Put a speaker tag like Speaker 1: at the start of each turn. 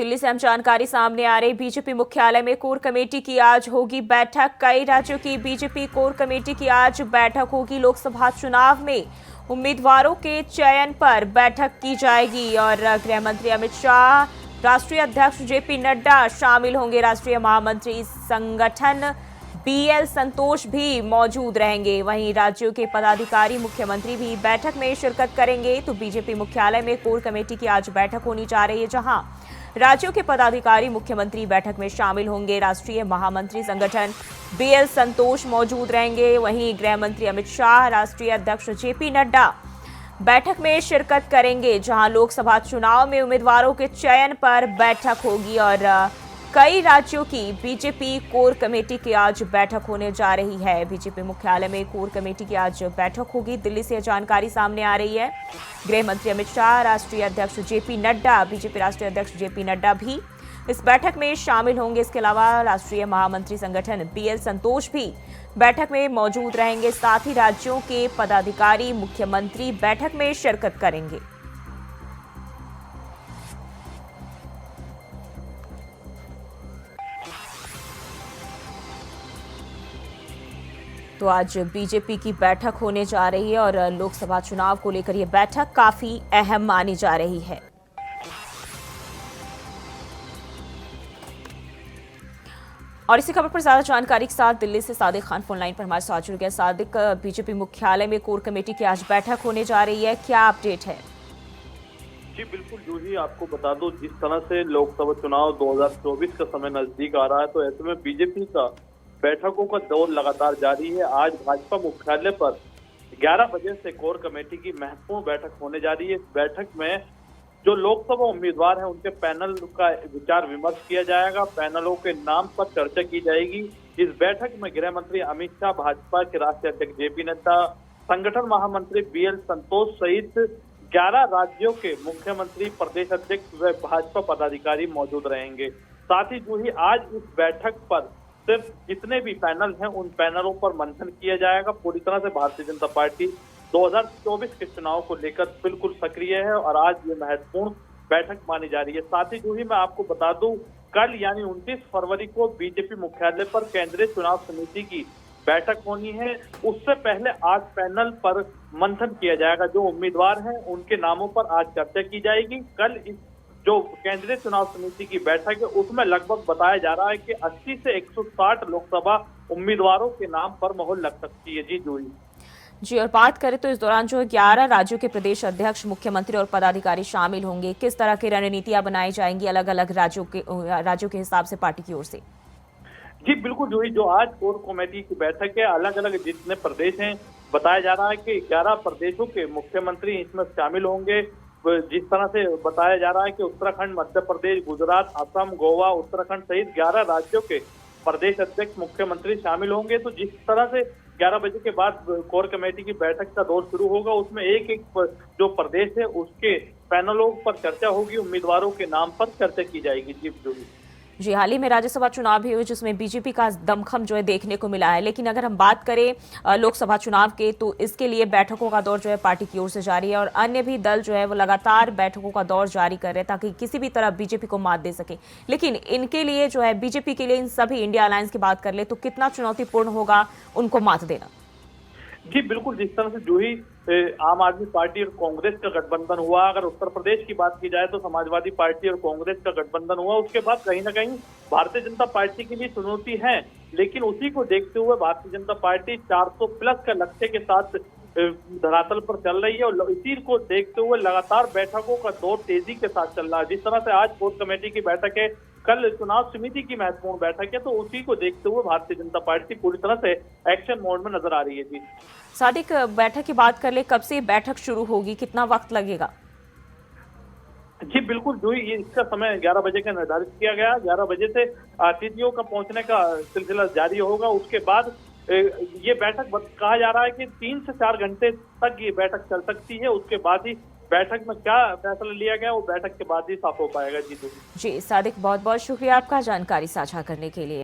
Speaker 1: दिल्ली से हम जानकारी सामने आ रही। बीजेपी मुख्यालय में कोर कमेटी की आज होगी बैठक। कई राज्यों की बीजेपी कोर कमेटी की आज बैठक होगी। लोकसभा चुनाव में उम्मीदवारों के चयन पर बैठक की जाएगी और गृह मंत्री अमित शाह, राष्ट्रीय अध्यक्ष जेपी नड्डा शामिल होंगे। राष्ट्रीय महामंत्री संगठन बीएल संतोष भी मौजूद रहेंगे। वहीं राज्यों के पदाधिकारी, मुख्यमंत्री भी बैठक में शिरकत करेंगे। तो बीजेपी मुख्यालय में कोर कमेटी की आज बैठक होनी जा रही है, जहां राज्यों के पदाधिकारी, मुख्यमंत्री बैठक में शामिल होंगे। राष्ट्रीय महामंत्री संगठन बीएल संतोष मौजूद रहेंगे। वहीं गृह मंत्री अमित शाह, राष्ट्रीय अध्यक्ष जेपी नड्डा बैठक में शिरकत करेंगे, जहां लोकसभा चुनाव में उम्मीदवारों के चयन पर बैठक होगी। और कई राज्यों की बीजेपी कोर कमेटी की आज बैठक होने जा रही है। बीजेपी मुख्यालय में कोर कमेटी की आज बैठक होगी। दिल्ली से जानकारी सामने आ रही है। गृह मंत्री अमित शाह, राष्ट्रीय अध्यक्ष जेपी नड्डा, बीजेपी राष्ट्रीय अध्यक्ष जेपी नड्डा भी इस बैठक में शामिल होंगे। इसके अलावा राष्ट्रीय महामंत्री संगठन बीएल संतोष भी बैठक में मौजूद रहेंगे। साथ ही राज्यों के पदाधिकारी, मुख्यमंत्री बैठक में शिरकत करेंगे। तो आज बीजेपी की बैठक होने जा रही है और लोकसभा चुनाव को लेकर यह बैठक काफी अहम मानी जा रही है। और इसी खबर पर ज्यादा जानकारी के साथ दिल्ली से सादिक खान फोन लाइन पर हमारे साथ जुड़ गए। सादिक, बीजेपी मुख्यालय में कोर कमेटी की आज बैठक होने जा रही है, क्या अपडेट है?
Speaker 2: जी बिल्कुल जूही, आपको बता दूं, जिस तरह से लोकसभा चुनाव 2024 का समय नजदीक आ रहा है, तो ऐसे में बीजेपी का बैठकों का दौर लगातार जारी है। आज भाजपा मुख्यालय पर 11 बजे से कोर कमेटी की महत्वपूर्ण बैठक होने जा रही है। इस बैठक में जो लोकसभा उम्मीदवार हैं उनके पैनल का विचार विमर्श किया जाएगा। पैनलों के नाम पर चर्चा की जाएगी। इस बैठक में गृह मंत्री अमित शाह, भाजपा के राष्ट्रीय अध्यक्ष जेपी नड्डा, संगठन महामंत्री बीएल संतोष सहित 11 राज्यों के मुख्यमंत्री, प्रदेश अध्यक्ष व भाजपा पदाधिकारी मौजूद रहेंगे। साथ ही जो ही आज इस बैठक पर सिर्फ जितने भी पैनल हैं उन पैनलों पर मंथन किया जाएगा। पूरी तरह से भारतीय जनता पार्टी 2024 के चुनाव को लेकर बिल्कुल सक्रिय है और आज ये महत्वपूर्ण बैठक मानी जा रही है। साथ ही जो ही मैं आपको बता दूं, कल यानी 29 फरवरी को बीजेपी मुख्यालय पर केंद्रीय चुनाव समिति की बैठक होनी है। उससे पहले आज पैनल पर मंथन किया जाएगा। जो उम्मीदवार हैं उनके नामों पर आज चर्चा की जाएगी। कल इस जो केंद्रीय चुनाव समिति की बैठक है उसमें लगभग बताया जा रहा है कि 80 से 160 लोकसभा उम्मीदवारों के नाम पर मोहर लग सकती है। जी जूही
Speaker 1: जी, और बात करें तो इस दौरान जो 11 राज्यों के प्रदेश अध्यक्ष, मुख्यमंत्री और पदाधिकारी शामिल होंगे, किस तरह की रणनीतियां बनाई जाएंगी अलग अलग राज्यों के हिसाब से पार्टी की ओर से?
Speaker 2: जी बिल्कुल जूही, जो आज कोर कमेटी की बैठक है, अलग अलग जितने प्रदेश हैं, बताया जा रहा है कि 11 प्रदेशों के मुख्यमंत्री इसमें शामिल होंगे। जिस तरह से बताया जा रहा है कि उत्तराखंड, मध्य प्रदेश, गुजरात, असम, गोवा, उत्तराखंड सहित 11 राज्यों के प्रदेश अध्यक्ष, मुख्यमंत्री शामिल होंगे। तो जिस तरह से 11 बजे के बाद कोर कमेटी की बैठक का दौर शुरू होगा, उसमें एक एक जो प्रदेश है उसके पैनलों पर चर्चा होगी, उम्मीदवारों के नाम पर चर्चा की जाएगी।
Speaker 1: जी, हाल ही में राज्यसभा चुनाव भी हुए जिसमें बीजेपी का दमखम जो है देखने को मिला है। लेकिन अगर हम बात करें लोकसभा चुनाव के, तो इसके लिए बैठकों का दौर जो है पार्टी की ओर से जारी है और अन्य भी दल जो है वो लगातार बैठकों का दौर जारी कर रहे हैं ताकि किसी भी तरह बीजेपी को मात दे सके। लेकिन इनके लिए जो है, बीजेपी के लिए, इन सभी इंडिया अलायंस की बात कर ले तो कितना चुनौतीपूर्ण होगा उनको मात देना?
Speaker 2: जी बिल्कुल, जिस तरह से जो ही आम आदमी पार्टी और कांग्रेस का गठबंधन हुआ, अगर उत्तर प्रदेश की बात की जाए तो समाजवादी पार्टी और कांग्रेस का गठबंधन हुआ, उसके बाद कहीं ना कहीं भारतीय जनता पार्टी के लिए चुनौती है। लेकिन उसी को देखते हुए भारतीय जनता पार्टी 400 प्लस का लक्ष्य के साथ धरातल पर चल रही है और इसी को देखते हुए लगातार बैठकों का दौर तेजी के साथ चल रहा है। जिस तरह से आज कोर कमेटी की बैठक है, कल चुनाव समिति की महत्वपूर्ण बैठक है, तो उसी को देखते हुए भारतीय जनता पार्टी पूरी तरह से एक्शन मोड में नजर आ रही है। जी
Speaker 1: सादिक, बैठक की बात कर ले, कब से बैठक शुरू होगी, कितना वक्त लगेगा?
Speaker 2: जी बिल्कुल जो ही इसका समय 11 बजे का निर्धारित किया गया। 11 बजे से अतिथियों का पहुंचने का सिलसिला जारी होगा। उसके बाद ये बैठक कहा जा रहा है कि 3 से 4 घंटे तक ये बैठक चल सकती है। उसके बाद ही बैठक में क्या फैसला लिया गया वो बैठक के बाद ही साफ हो पाएगा। जी सादिक,
Speaker 1: बहुत बहुत शुक्रिया आपका जानकारी साझा करने के लिए।